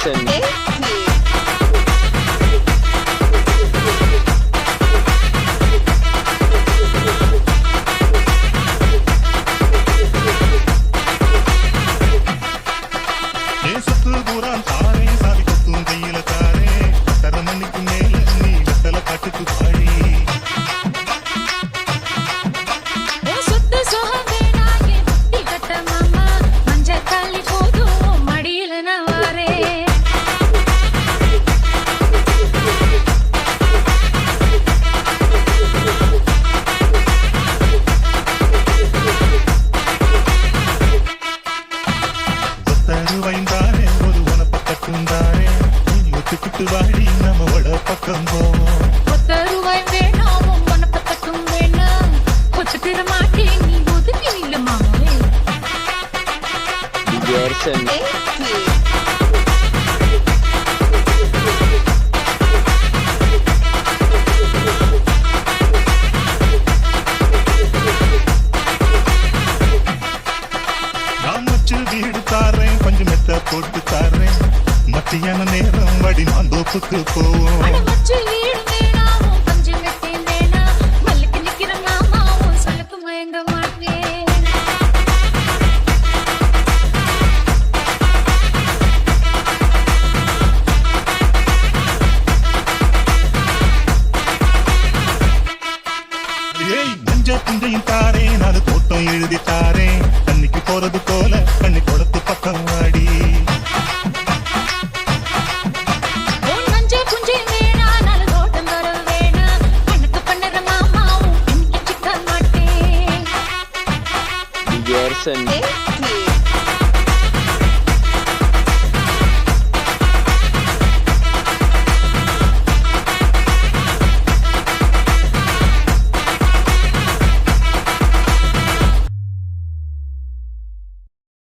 Gerson. வாடி நம்மோட பக்கம் ஒத்தருவாய் வேணாம் உன் பக்கத்தும் வேணாம் கொத்துக்கிற மாட்டேன் நீ ஒதுக்கி நில்ல மாமே Gerson. நான் மச்சு வீடு தாரேன் கொஞ்சம் மெத்த போட்டு தாரேன் மத்தியான நேரம் வடி நான் தோப்புக்கு போவோம் மச்சு வீடு வேணாம் கொஞ்சம் மெத்தே வேணாம் மல்லுக்கு நிக்கிற மாமா உன் சொல்லுக்கு மயங்க மாட்டேன் புஞ்சையும் தாரேன் அது தோட்டம் எழுதி தாரேன் தண்ணிக்கு போறது போல தண்ணி குளத்து பக்கம் வாடி Gerson.